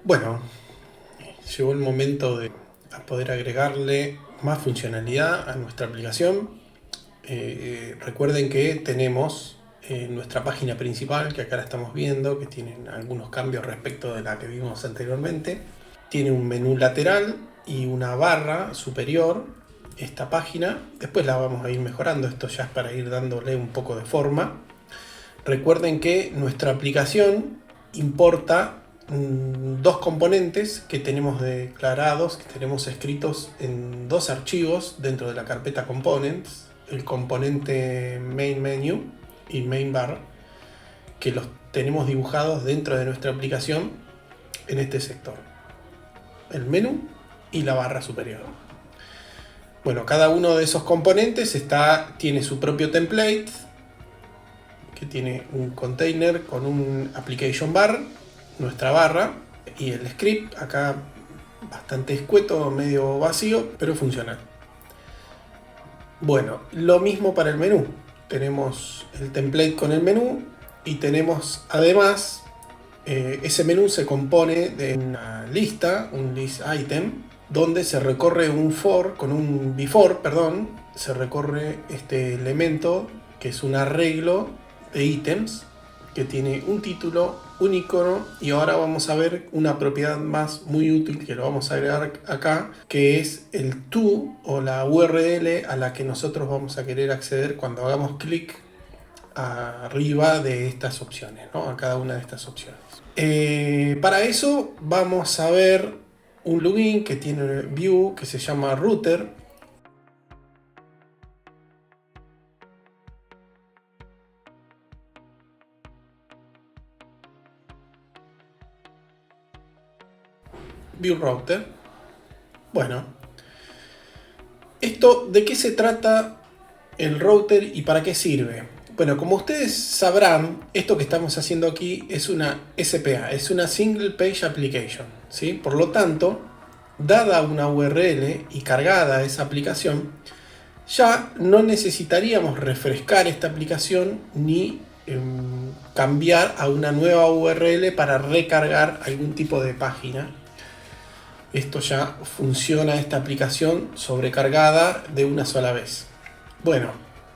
Bueno, llegó el momento de poder agregarle más funcionalidad a nuestra aplicación. Recuerden que tenemos nuestra página principal, que acá la estamos viendo, que tiene algunos cambios respecto de la que vimos anteriormente. Tiene un menú lateral y una barra superior, esta página. Después la vamos a ir mejorando, esto ya es para ir dándole un poco de forma. Recuerden que nuestra aplicación importa dos componentes que tenemos declarados, que tenemos escritos en dos archivos dentro de la carpeta Components, el componente Main Menu y Main Bar, que los tenemos dibujados dentro de nuestra aplicación en este sector, el menú y la barra superior. Bueno, cada uno de esos componentes tiene su propio template, que tiene un container con un application bar, nuestra barra y el script, acá bastante escueto, medio vacío, pero funcional. Bueno, lo mismo para el menú. Tenemos el template con el menú y tenemos además, ese menú se compone de una lista, un list item, donde se recorre con un before, se recorre este elemento que es un arreglo de ítems que tiene un título, un icono, y ahora vamos a ver una propiedad más muy útil que lo vamos a agregar acá, que es el to o la URL a la que nosotros vamos a querer acceder cuando hagamos clic arriba de estas opciones, ¿no? A cada una de estas opciones. Para eso vamos a ver un plugin que tiene Vue que se llama Router. Vue Router. Bueno, ¿de qué se trata el router y para qué sirve? Bueno, como ustedes sabrán, esto que estamos haciendo aquí es una SPA, es una Single Page Application, ¿sí? Por lo tanto, dada una URL y cargada esa aplicación, ya no necesitaríamos refrescar esta aplicación ni cambiar a una nueva URL para recargar algún tipo de página. Esto ya funciona, esta aplicación sobrecargada de una sola vez. Bueno,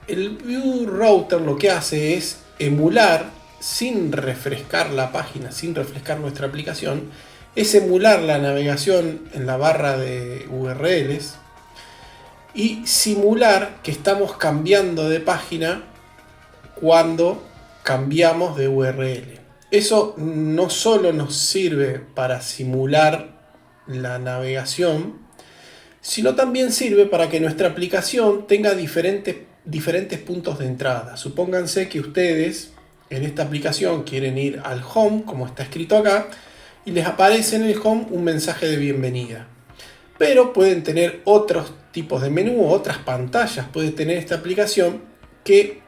el Vue Router lo que hace es emular, sin refrescar la página, sin refrescar nuestra aplicación, es emular la navegación en la barra de URLs y simular que estamos cambiando de página cuando cambiamos de URL. Eso no solo nos sirve para simular la navegación, sino también sirve para que nuestra aplicación tenga diferentes puntos de entrada. Supónganse que ustedes en esta aplicación quieren ir al home, como está escrito acá, y les aparece en el home un mensaje de bienvenida. Pero pueden tener otros tipos de menú, otras pantallas puede tener esta aplicación que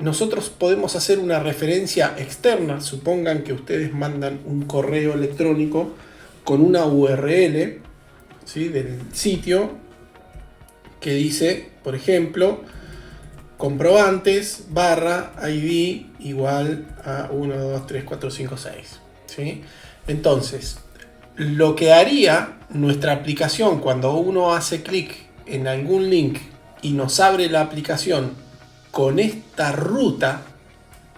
nosotros podemos hacer una referencia externa. Supongan que ustedes mandan un correo electrónico con una URL, ¿sí?, del sitio que dice, por ejemplo, comprobantes /ID igual a 1, 2, 3, 4, 5, 6. ¿Sí? Entonces, lo que haría nuestra aplicación cuando uno hace clic en algún link y nos abre la aplicación con esta ruta,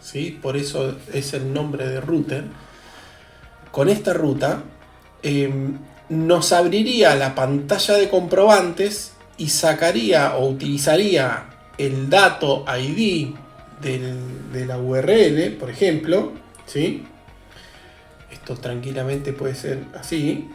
¿sí?, por eso es el nombre de router, con esta ruta, nos abriría la pantalla de comprobantes y sacaría o utilizaría el dato ID de la URL, por ejemplo, ¿sí? Esto tranquilamente puede ser así.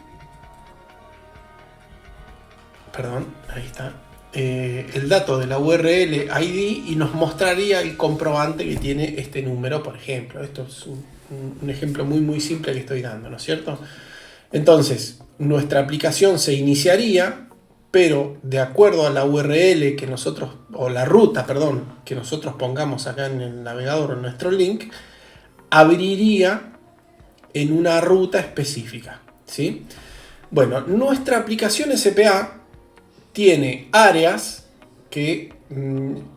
Perdón, ahí está. El dato de la URL ID y nos mostraría el comprobante que tiene este número, por ejemplo. Esto es un ejemplo muy simple que estoy dando, ¿no es cierto? Entonces, nuestra aplicación se iniciaría, pero de acuerdo a la URL que nosotros, o la ruta, perdón, que nosotros pongamos acá en el navegador, en nuestro link, abriría en una ruta específica. ¿sí? Bueno, nuestra aplicación SPA tiene áreas que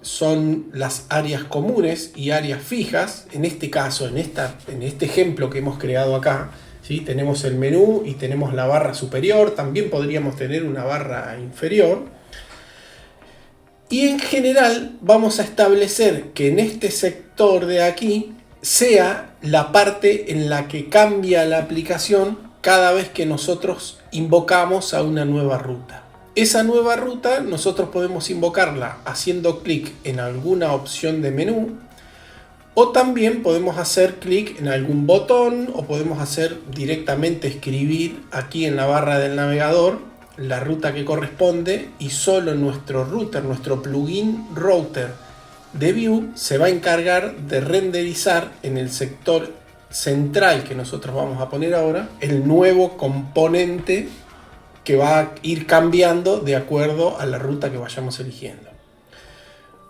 son las áreas comunes y áreas fijas. En este caso, en este ejemplo que hemos creado acá, ¿sí? Tenemos el menú y tenemos la barra superior. También podríamos tener una barra inferior. Y en general vamos a establecer que en este sector de aquí sea la parte en la que cambia la aplicación cada vez que nosotros invocamos a una nueva ruta. Esa nueva ruta nosotros podemos invocarla haciendo clic en alguna opción de menú, o también podemos hacer clic en algún botón, o podemos hacer directamente escribir aquí en la barra del navegador la ruta que corresponde, y solo nuestro router, nuestro plugin router de Vue, se va a encargar de renderizar en el sector central que nosotros vamos a poner ahora el nuevo componente que va a ir cambiando de acuerdo a la ruta que vayamos eligiendo.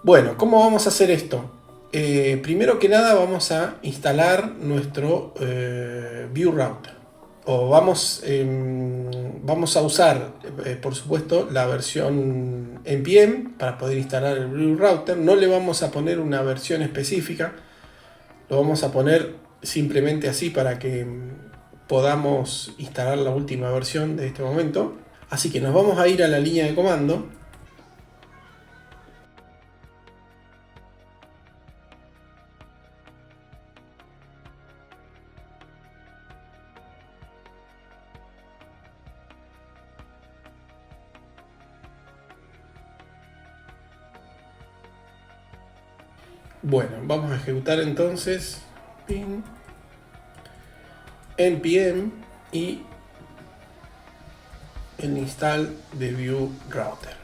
Bueno, ¿cómo vamos a hacer esto? Primero que nada vamos a instalar nuestro Vue Router. O vamos a usar, por supuesto, la versión NPM para poder instalar el Vue Router. No le vamos a poner una versión específica. Lo vamos a poner simplemente así para que podamos instalar la última versión de este momento. Así que nos vamos a ir a la línea de comando. Bueno, vamos a ejecutar entonces ping npm y el install de Vue Router.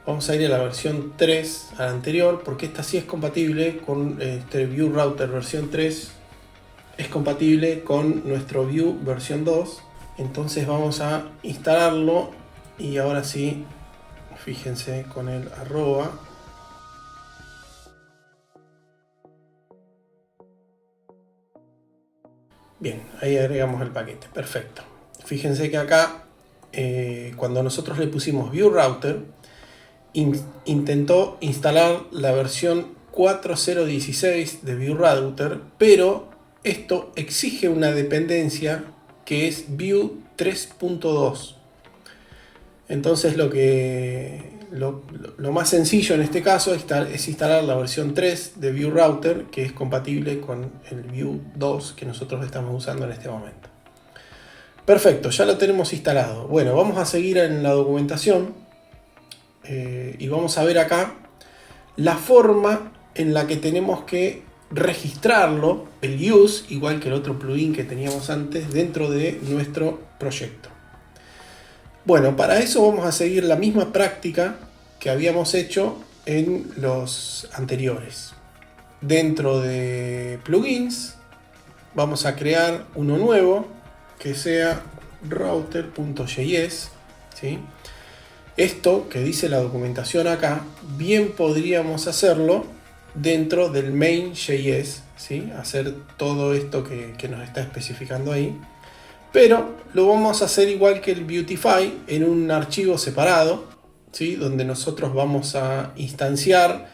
Vamos a ir a la versión 3, a la anterior, porque esta sí es compatible con Vue Router versión 3. Es compatible con nuestro Vue versión 2. Entonces vamos a instalarlo, y ahora sí, fíjense con el arroba. Bien, ahí agregamos el paquete, perfecto. Fíjense que acá, cuando nosotros le pusimos Vue Router, intentó instalar la versión 4.0.16 de Vue Router, pero esto exige una dependencia que es Vue 3.2. Entonces lo más sencillo en este caso es instalar la versión 3 de Vue Router, que es compatible con el Vue 2 que nosotros estamos usando en este momento. Perfecto, ya lo tenemos instalado. Bueno, vamos a seguir en la documentación y vamos a ver acá la forma en la que tenemos que registrarlo, el use, igual que el otro plugin que teníamos antes, dentro de nuestro proyecto. Bueno, para eso vamos a seguir la misma práctica que habíamos hecho en los anteriores. Dentro de plugins vamos a crear uno nuevo que sea router.js, ¿sí? Esto que dice la documentación acá, bien podríamos hacerlo dentro del main.js, ¿sí? Hacer todo esto que nos está especificando ahí. Pero lo vamos a hacer igual que el Vuetify, en un archivo separado, ¿sí? Donde nosotros vamos a instanciar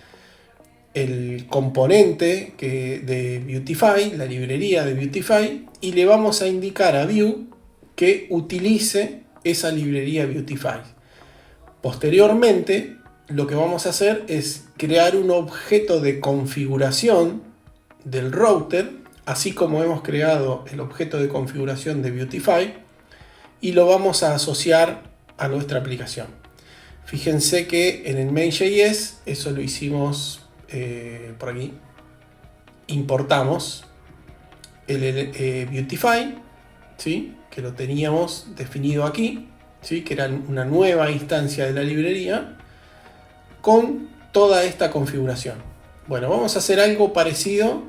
el componente de Vuetify, la librería de Vuetify, y le vamos a indicar a Vue que utilice esa librería Vuetify. Posteriormente, lo que vamos a hacer es crear un objeto de configuración del router, así como hemos creado el objeto de configuración de Vuetify, y lo vamos a asociar a nuestra aplicación. Fíjense que en el main.js eso lo hicimos por aquí. Importamos el Vuetify, ¿sí? Que lo teníamos definido aquí, ¿sí? Que era una nueva instancia de la librería con toda esta configuración. Bueno, vamos a hacer algo parecido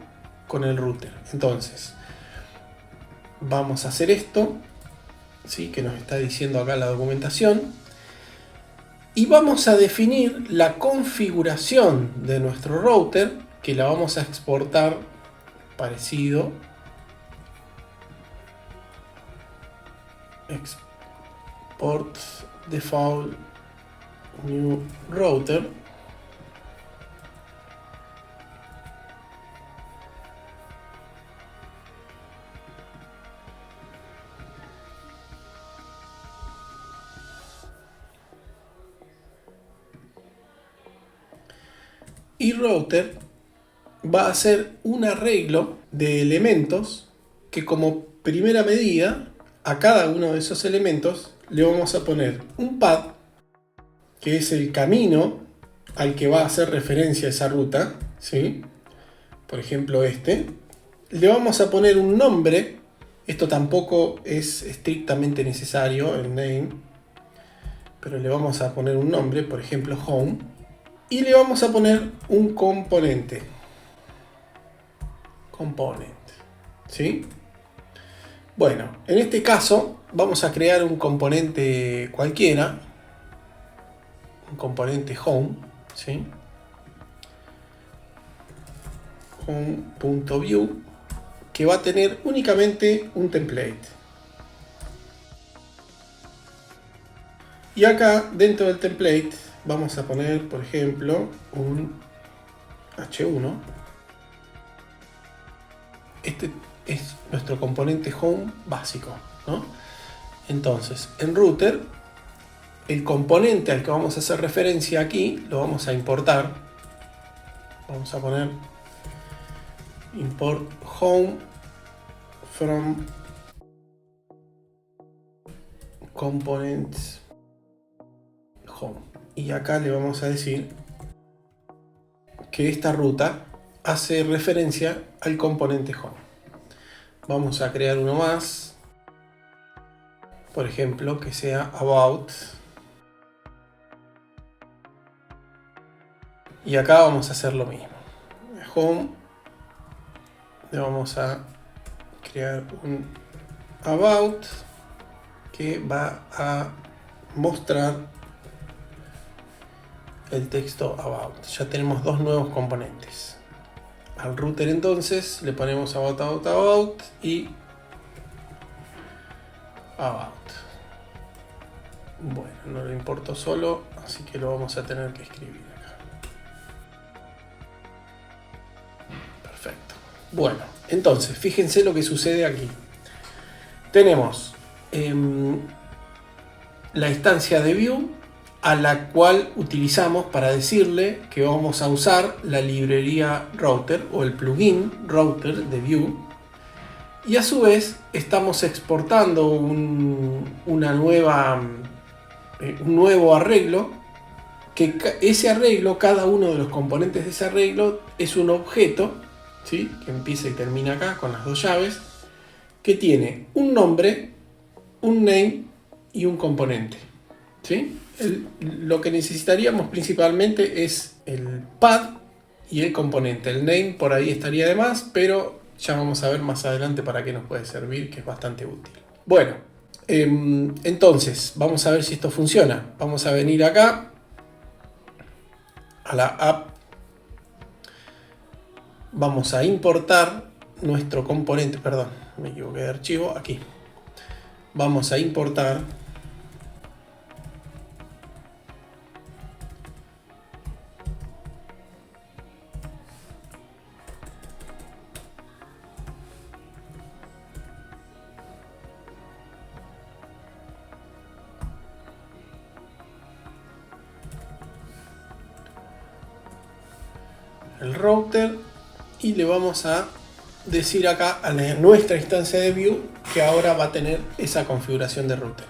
con el router. Entonces, vamos a hacer esto, ¿sí? Que nos está diciendo acá la documentación. Y vamos a definir la configuración de nuestro router, que la vamos a exportar parecido. Export default new router. Y router va a hacer un arreglo de elementos que, como primera medida, a cada uno de esos elementos le vamos a poner un pad, que es el camino al que va a hacer referencia esa ruta, ¿sí? Por ejemplo este. Le vamos a poner un nombre. Esto tampoco es estrictamente necesario, el name, pero le vamos a poner un nombre, por ejemplo home. Y le vamos a poner un componente. ¿Sí? Bueno, en este caso vamos a crear un componente cualquiera. Un componente home. ¿Sí? Home.view, que va a tener únicamente un template. Y acá dentro del template vamos a poner, por ejemplo, un H1. Este es nuestro componente home básico, ¿no? Entonces, en router, el componente al que vamos a hacer referencia aquí lo vamos a importar. Vamos a poner import home from components home. Y acá le vamos a decir que esta ruta hace referencia al componente home. Vamos a crear uno más, por ejemplo, que sea about. Y acá vamos a hacer lo mismo. Home, le vamos a crear un about que va a mostrar el texto about. Ya tenemos dos nuevos componentes. Al router entonces le ponemos about y about. Bueno, no lo importo solo, así que lo vamos a tener que escribir acá. Perfecto. Bueno, entonces fíjense lo que sucede aquí. Tenemos la instancia de Vue, a la cual utilizamos para decirle que vamos a usar la librería router o el plugin router de Vue, y a su vez estamos exportando un nuevo arreglo, que ese arreglo, cada uno de los componentes de ese arreglo es un objeto, ¿sí? Que empieza y termina acá con las dos llaves, que tiene un nombre, un name y un componente, ¿sí? Lo que necesitaríamos principalmente es el pad y el componente. El name por ahí estaría de más, pero ya vamos a ver más adelante para qué nos puede servir, que es bastante útil. Bueno, entonces vamos a ver si esto funciona. Vamos a venir acá a la app. Vamos a importar nuestro componente. Perdón, me equivoqué de archivo. Aquí. Vamos a importar el router y le vamos a decir acá a nuestra instancia de Vue que ahora va a tener esa configuración de router.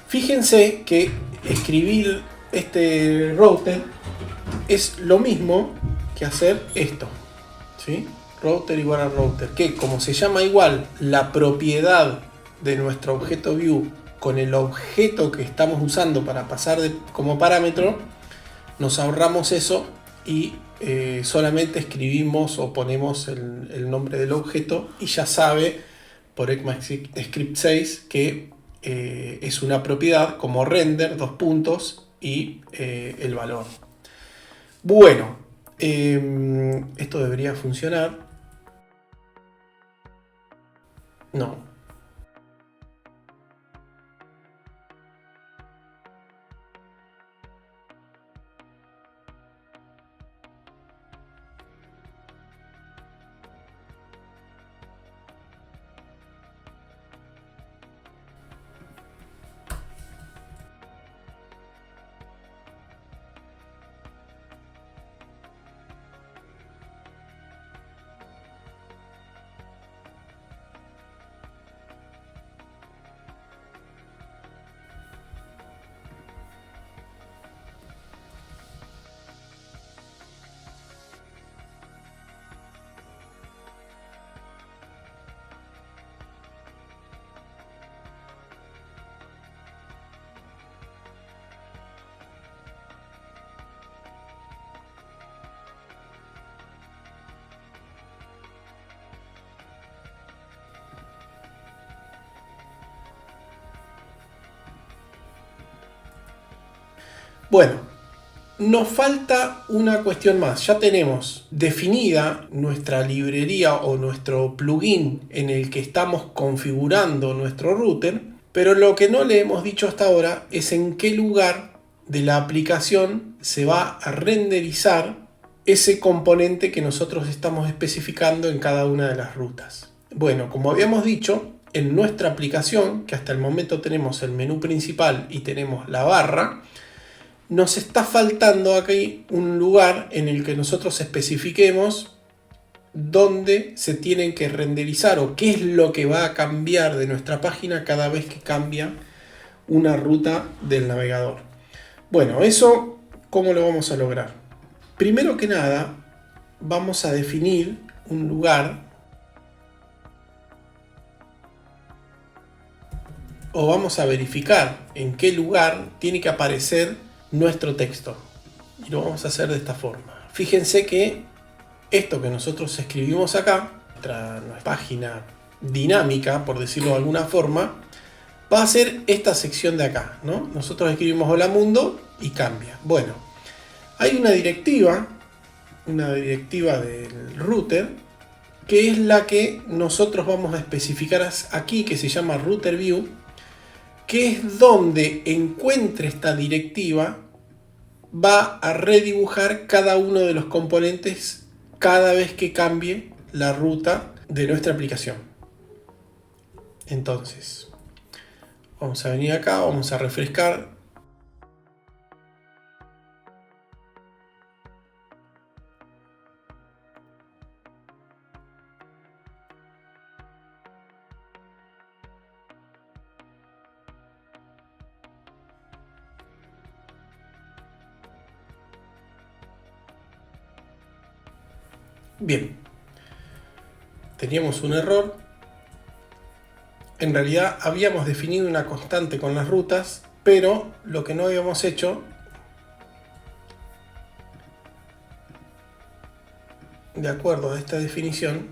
Fíjense que escribir este router es lo mismo que hacer esto, ¿sí? Router igual a router, que como se llama igual la propiedad de nuestro objeto Vue con el objeto que estamos usando para pasar como parámetro, nos ahorramos eso y solamente escribimos o ponemos el nombre del objeto y ya sabe por ECMAScript 6 que es una propiedad como render, y el valor. Bueno, esto debería funcionar. No. Bueno, nos falta una cuestión más. Ya tenemos definida nuestra librería o nuestro plugin en el que estamos configurando nuestro router, pero lo que no le hemos dicho hasta ahora es en qué lugar de la aplicación se va a renderizar ese componente que nosotros estamos especificando en cada una de las rutas. Bueno, como habíamos dicho, en nuestra aplicación, que hasta el momento tenemos el menú principal y tenemos la barra, nos está faltando aquí un lugar en el que nosotros especifiquemos dónde se tienen que renderizar o qué es lo que va a cambiar de nuestra página cada vez que cambia una ruta del navegador. Bueno, eso, ¿cómo lo vamos a lograr? Primero que nada, vamos a definir un lugar o vamos a verificar en qué lugar tiene que aparecer nuestro texto. Y lo vamos a hacer de esta forma. Fíjense que esto que nosotros escribimos acá, nuestra página dinámica, por decirlo de alguna forma, va a ser esta sección de acá, ¿no? Nosotros escribimos hola mundo y cambia. Bueno, hay una directiva del router, que es la que nosotros vamos a especificar aquí, que se llama router view, que es donde encuentre esta directiva, va a redibujar cada uno de los componentes cada vez que cambie la ruta de nuestra aplicación. Entonces, vamos a venir acá, vamos a refrescar. Bien, teníamos un error. En realidad habíamos definido una constante con las rutas, pero lo que no habíamos hecho, de acuerdo a esta definición,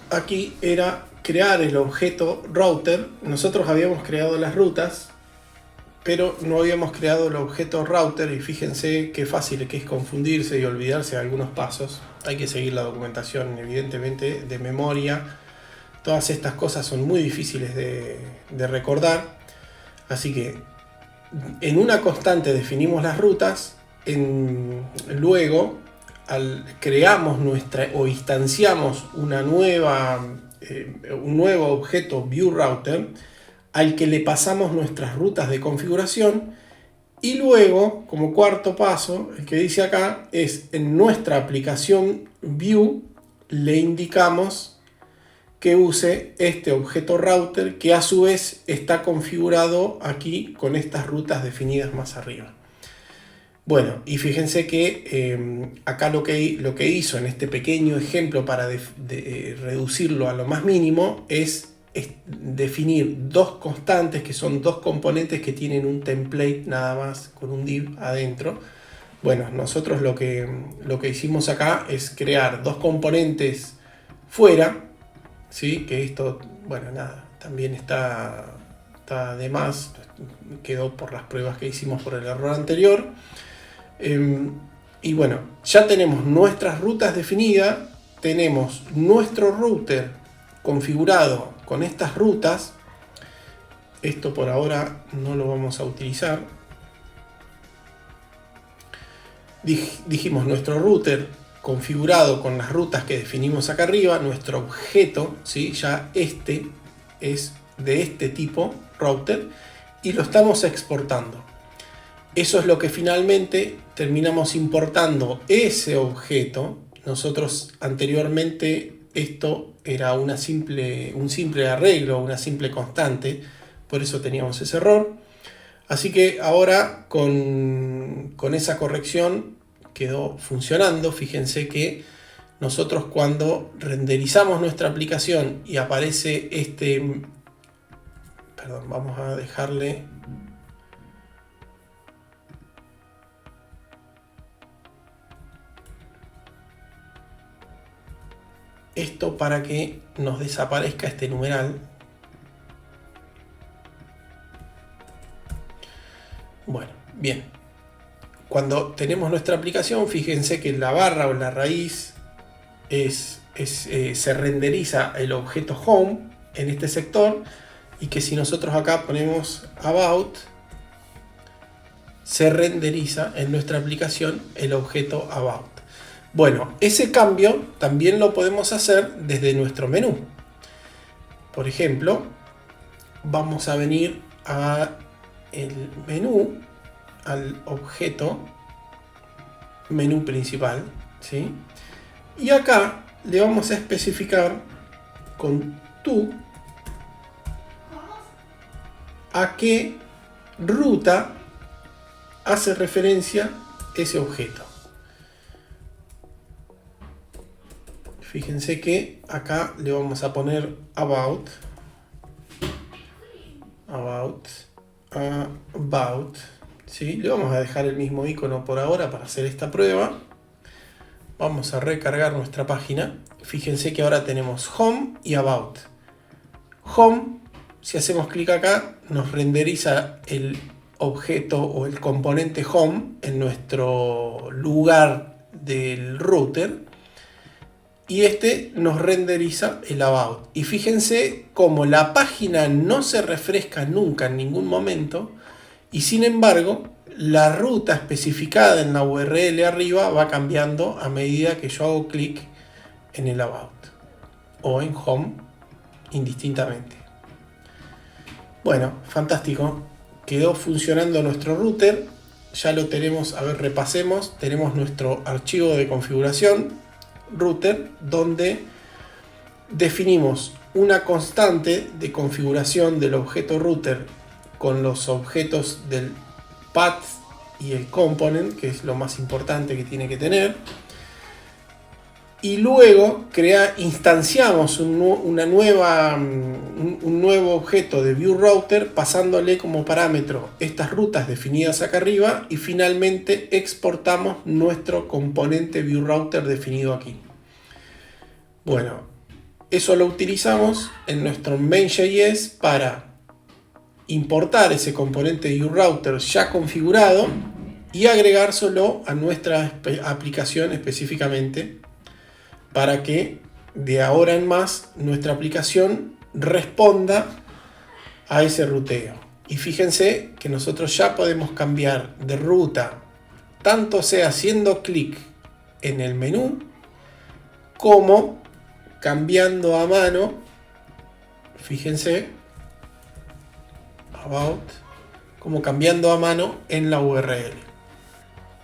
aquí era crear el objeto router. Nosotros habíamos creado las rutas, pero no habíamos creado el objeto router, y fíjense qué fácil que es confundirse y olvidarse de algunos pasos. Hay que seguir la documentación, evidentemente, de memoria. Todas estas cosas son muy difíciles de recordar. Así que en una constante definimos las rutas, luego creamos o instanciamos un nuevo objeto viewRouter al que le pasamos nuestras rutas de configuración, y luego, como cuarto paso, el que dice acá, es en nuestra aplicación view le indicamos que use este objeto router, que a su vez está configurado aquí con estas rutas definidas más arriba. Bueno, y fíjense que acá lo que hizo en este pequeño ejemplo para reducirlo a lo más mínimo es definir dos constantes, que son dos componentes que tienen un template nada más con un div adentro. Bueno, nosotros lo que hicimos acá es crear dos componentes fuera, ¿sí? Que esto, bueno, nada, también está de más, quedó por las pruebas que hicimos por el error anterior. Y bueno, ya tenemos nuestras rutas definidas, tenemos nuestro router configurado con estas rutas. Esto por ahora no lo vamos a utilizar. Dijimos nuestro router configurado con las rutas que definimos acá arriba, nuestro objeto, ¿sí? Ya este es de este tipo, router, y lo estamos exportando. Eso es lo que finalmente terminamos importando ese objeto. Nosotros anteriormente esto era un simple arreglo, una simple constante, por eso teníamos ese error. Así que ahora con esa corrección quedó funcionando. Fíjense que nosotros cuando renderizamos nuestra aplicación y aparece perdón, vamos a dejarle esto para que nos desaparezca este numeral. Bueno, bien. Cuando tenemos nuestra aplicación, fíjense que la barra o la raíz se renderiza el objeto home en este sector, y que si nosotros acá ponemos about, se renderiza en nuestra aplicación el objeto about. Bueno, ese cambio también lo podemos hacer desde nuestro menú. Por ejemplo, vamos a venir a el menú, al objeto menú principal, ¿sí? Y acá le vamos a especificar con to a qué ruta hace referencia ese objeto. Fíjense que acá le vamos a poner about, ¿sí? Le vamos a dejar el mismo icono por ahora para hacer esta prueba. Vamos a recargar nuestra página. Fíjense que ahora tenemos home y about. Home, si hacemos clic acá, nos renderiza el objeto o el componente home en nuestro lugar del router. Y este nos renderiza el about. Y fíjense cómo la página no se refresca nunca en ningún momento. Y sin embargo, la ruta especificada en la URL arriba va cambiando a medida que yo hago clic en el about o en home indistintamente. Bueno, fantástico. Quedó funcionando nuestro router. Ya lo tenemos, a ver, repasemos. Tenemos nuestro archivo de configuración router, donde definimos una constante de configuración del objeto router con los objetos del path y el component, que es lo más importante que tiene que tener. Y luego instanciamos un nuevo objeto de viewRouter, pasándole como parámetro estas rutas definidas acá arriba, y finalmente exportamos nuestro componente viewRouter definido aquí. Bueno, eso lo utilizamos en nuestro main.js para importar ese componente viewRouter ya configurado y agregárselo a nuestra aplicación específicamente, para que de ahora en más nuestra aplicación responda a ese ruteo. Y fíjense que nosotros ya podemos cambiar de ruta, tanto sea haciendo clic en el menú como cambiando a mano. Fíjense, about, como cambiando a mano en la URL.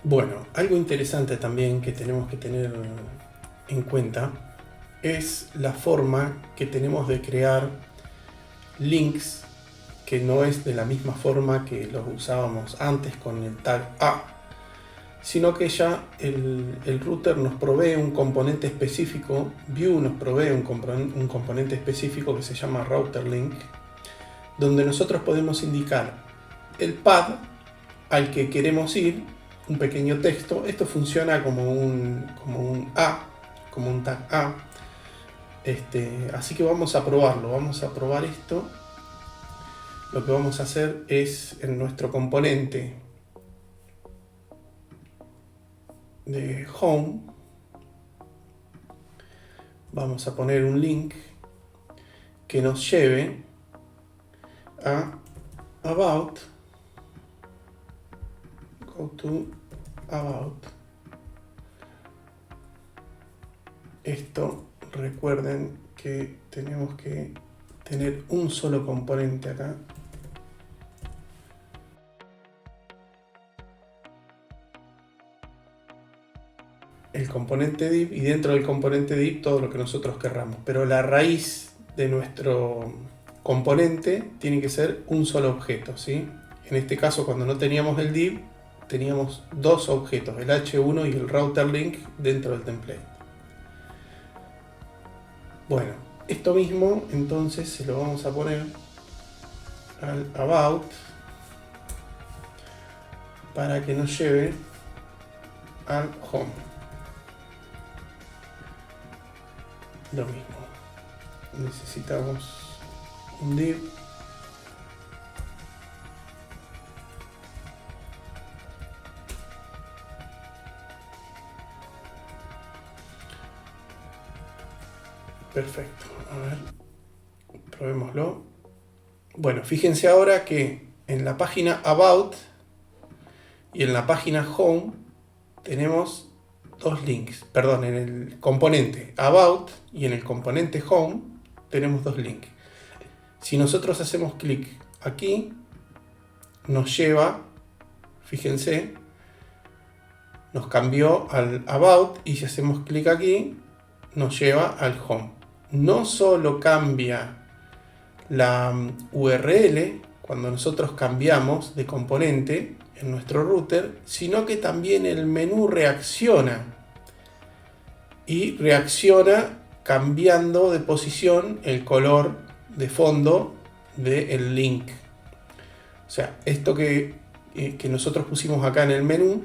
Bueno, algo interesante también que tenemos que tener en cuenta es la forma que tenemos de crear links, que no es de la misma forma que los usábamos antes con el tag A, sino que ya el router nos provee un componente específico, Vue nos provee un componente específico que se llama router link, donde nosotros podemos indicar el path al que queremos ir, un pequeño texto. Esto funciona como un tag A, Así que vamos a probarlo, vamos a probar esto. Lo que vamos a hacer es en nuestro componente de Home, vamos a poner un link que nos lleve a About, go to About. Esto, recuerden que tenemos que tener un solo componente acá. El componente div, y dentro del componente div todo lo que nosotros querramos, pero la raíz de nuestro componente tiene que ser un solo objeto, ¿sí? En este caso, cuando no teníamos el div, teníamos dos objetos, el h1 y el router link dentro del template. Bueno, esto mismo entonces se lo vamos a poner al about para que nos lleve al home. Lo mismo, necesitamos un div perfecto. A ver, probémoslo. Bueno, fíjense ahora que en la página About y en la página Home tenemos dos links, perdón, en el componente About y en el componente Home tenemos dos links. Si nosotros hacemos clic aquí, nos lleva, fíjense, nos cambió al About, y si hacemos clic aquí, nos lleva al Home. No solo cambia la URL cuando nosotros cambiamos de componente en nuestro router, sino que también el menú reacciona, y reacciona cambiando de posición el color de fondo del link. O sea, esto que nosotros pusimos acá en el menú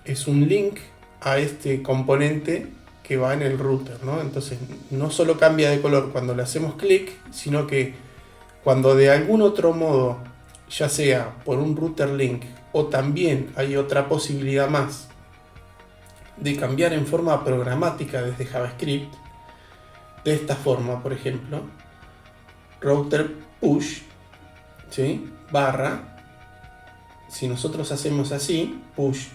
es un link a este componente que va en el router, ¿no? Entonces no solo cambia de color cuando le hacemos clic, sino que cuando de algún otro modo, ya sea por un router link o también hay otra posibilidad más de cambiar en forma programática desde JavaScript, de esta forma, por ejemplo, router push, ¿sí? Barra, si nosotros hacemos así, push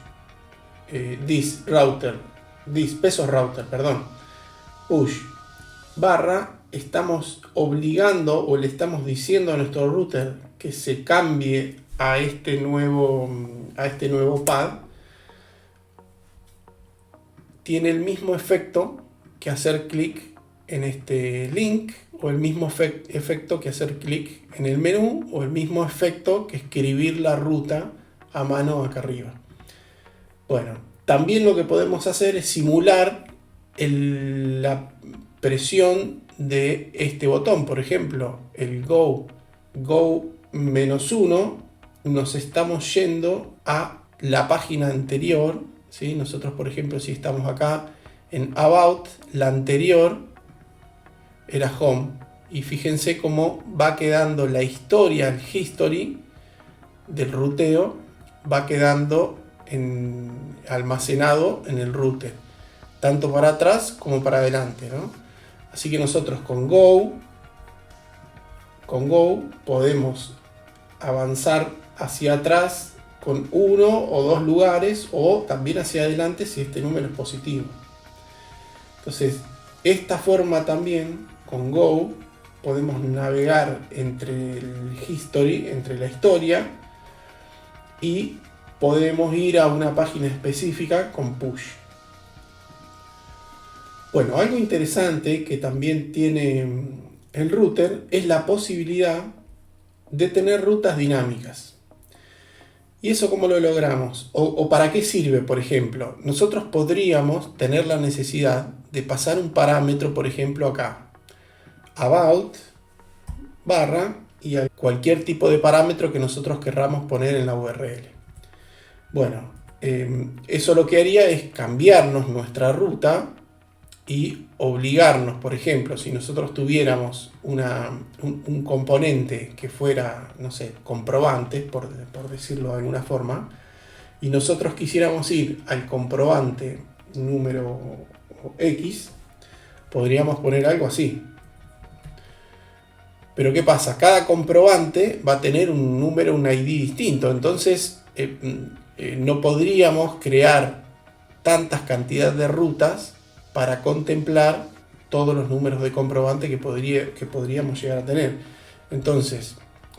this pesos router, perdón, push barra, estamos obligando o le estamos diciendo a nuestro router que se cambie a este nuevo pad. Tiene el mismo efecto que hacer clic en este link, o el mismo efecto que hacer clic en el menú, o el mismo efecto que escribir la ruta a mano acá arriba. Bueno, también lo que podemos hacer es simular la presión de este botón. Por ejemplo, el go -1, nos estamos yendo a la página anterior, ¿sí? Nosotros, por ejemplo, si estamos acá en About, la anterior era Home, y fíjense cómo va quedando la historia, el history del ruteo, va quedando almacenado en el router, tanto para atrás como para adelante, ¿no? Así que nosotros con Go podemos avanzar hacia atrás con uno o dos lugares, o también hacia adelante si este número es positivo. Entonces, esta forma también, con Go, podemos navegar entre el history, entre la historia, y podemos ir a una página específica con push. Bueno, algo interesante que también tiene el router es la posibilidad de tener rutas dinámicas. ¿Y eso cómo lo logramos? ¿O para qué sirve, por ejemplo? Nosotros podríamos tener la necesidad de pasar un parámetro, por ejemplo, acá. About, barra, y cualquier tipo de parámetro que nosotros querramos poner en la URL. Bueno, eso lo que haría es cambiarnos nuestra ruta y obligarnos, por ejemplo, si nosotros tuviéramos un componente que fuera, no sé, comprobante, por decirlo de alguna forma, y nosotros quisiéramos ir al comprobante número X, podríamos poner algo así. Pero ¿qué pasa? Cada comprobante va a tener un número, un ID distinto. Entonces no podríamos crear tantas cantidades de rutas para contemplar todos los números de comprobante que podríamos llegar a tener. Entonces,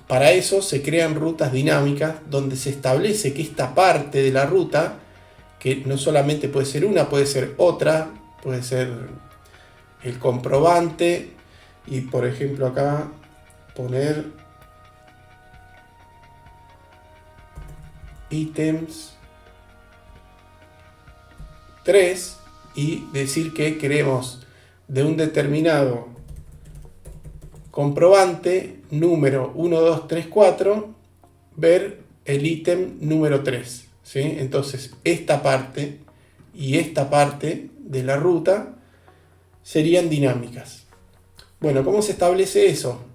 para eso se crean rutas dinámicas donde se establece que esta parte de la ruta, que no solamente puede ser una, puede ser otra, puede ser el comprobante, y por ejemplo acá poner ítems 3 y decir que queremos de un determinado comprobante número 1, 2, 3, 4 ver el ítem número 3, ¿sí? Entonces esta parte y esta parte de la ruta serían dinámicas. Bueno, ¿cómo se establece eso?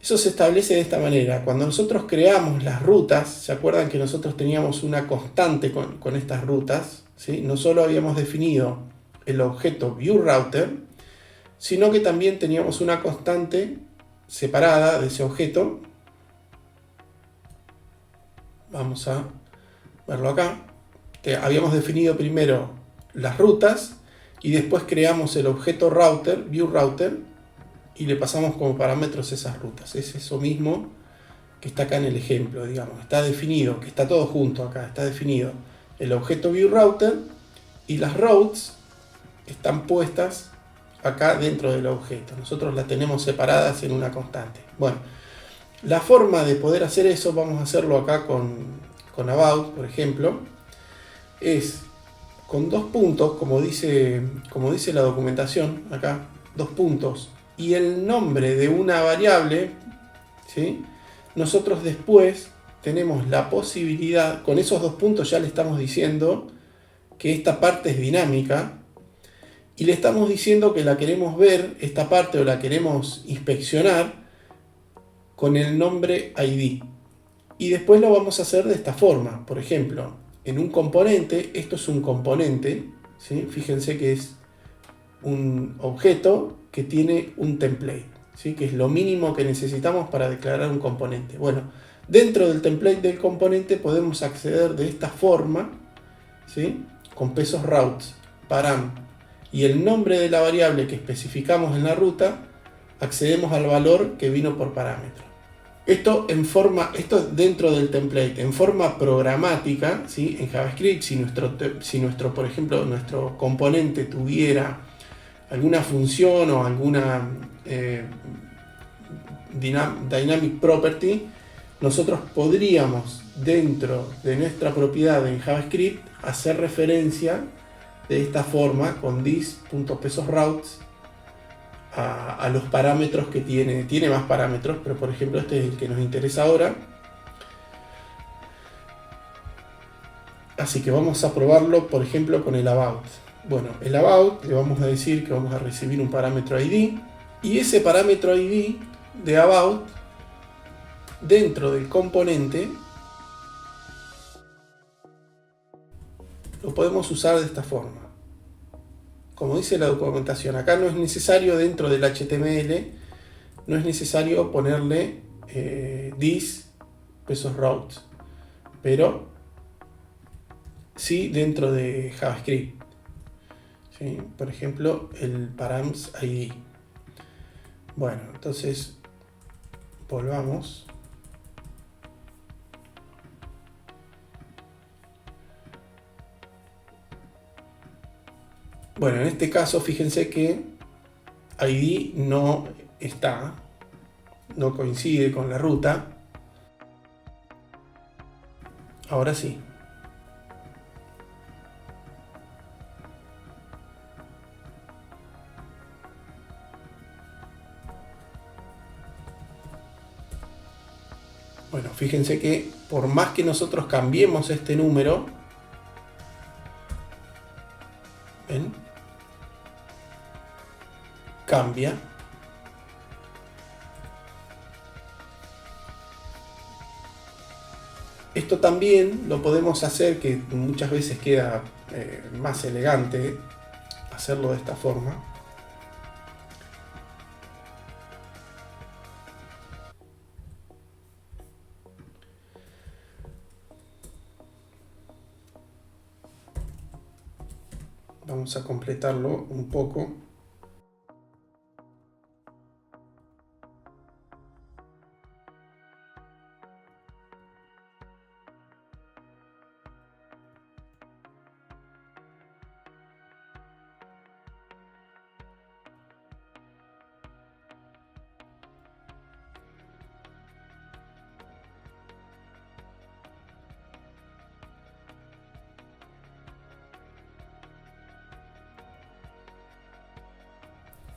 Eso se establece de esta manera. Cuando nosotros creamos las rutas, ¿se acuerdan que nosotros teníamos una constante con estas rutas? ¿Sí? No solo habíamos definido el objeto viewRouter, sino que también teníamos una constante separada de ese objeto. Vamos a verlo acá. Habíamos definido primero las rutas y después creamos el objeto router, viewRouter, y le pasamos como parámetros esas rutas. Es eso mismo que está acá en el ejemplo, digamos. Está definido, que está todo junto acá, está definido el objeto viewRouter y las routes están puestas acá dentro del objeto. Nosotros las tenemos separadas en una constante. Bueno, la forma de poder hacer eso, vamos a hacerlo acá con about, por ejemplo, es con dos puntos, como dice la documentación acá, dos puntos, y el nombre de una variable, ¿sí? Nosotros después tenemos la posibilidad, con esos dos puntos ya le estamos diciendo que esta parte es dinámica, y le estamos diciendo que la queremos ver, esta parte, o la queremos inspeccionar con el nombre ID. Y después lo vamos a hacer de esta forma. Por ejemplo, en un componente, esto es un componente, ¿sí? Fíjense que es un objeto que tiene un template, ¿sí? Que es lo mínimo que necesitamos para declarar un componente. Bueno, dentro del template del componente podemos acceder de esta forma, ¿sí? Con pesos routes, param, y el nombre de la variable que especificamos en la ruta, accedemos al valor que vino por parámetro. Esto dentro del template, en forma programática, ¿sí? En JavaScript, si por ejemplo, nuestro componente tuviera alguna función o alguna dynamic property, nosotros podríamos, dentro de nuestra propiedad en JavaScript, hacer referencia de esta forma con this.pesosRoutes a los parámetros que tiene más parámetros, pero por ejemplo este es el que nos interesa ahora. Así que vamos a probarlo, por ejemplo, con el about. Bueno, el about le vamos a decir que vamos a recibir un parámetro ID, y ese parámetro ID de about dentro del componente lo podemos usar de esta forma. Como dice la documentación, acá no es necesario, dentro del HTML, no es necesario ponerle this pesosRoutes, pero sí dentro de JavaScript. ¿Sí? Por ejemplo, el params ID. Bueno, entonces volvamos. Bueno, en este caso fíjense que ID no está, no coincide con la ruta. Ahora sí. Bueno, fíjense que por más que nosotros cambiemos este número, ¿ven? cambia. Esto también lo podemos hacer, que muchas veces queda más elegante hacerlo de esta forma. Vamos a completarlo un poco.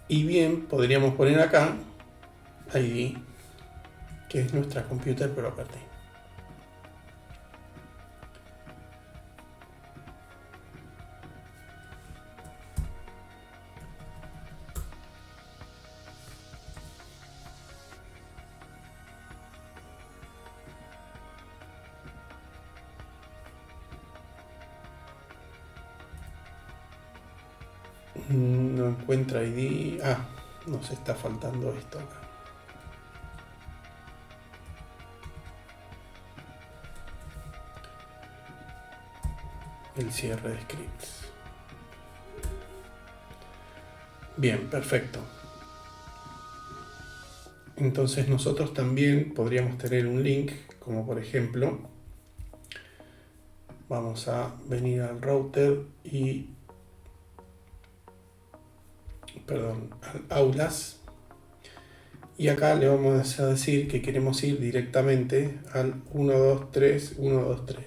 Y bien, podríamos poner acá ID, que es nuestra computer property. No encuentra ID. Nos está faltando esto acá. El cierre de scripts. Bien, perfecto. Entonces nosotros también podríamos tener un link, como por ejemplo, vamos a venir al router y, al aulas, y acá le vamos a decir que queremos ir directamente al 123.123.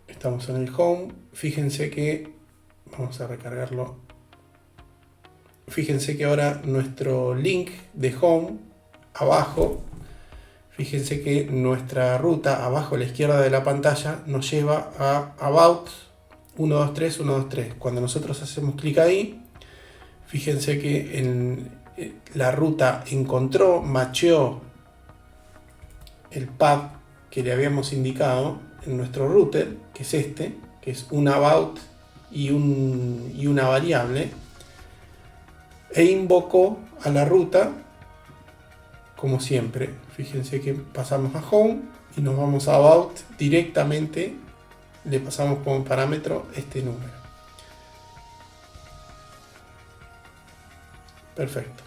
Estamos en el home. Fíjense que vamos a recargarlo. Fíjense que ahora nuestro link de home abajo, fíjense que nuestra ruta abajo a la izquierda de la pantalla nos lleva a About 123.123. Cuando nosotros hacemos clic ahí, fíjense que la ruta encontró, macheó el path que le habíamos indicado en nuestro router, que es este, que es un about y una variable, e invocó a la ruta como siempre. Fíjense que pasamos a home y nos vamos a about directamente, le pasamos como parámetro este número. Perfecto.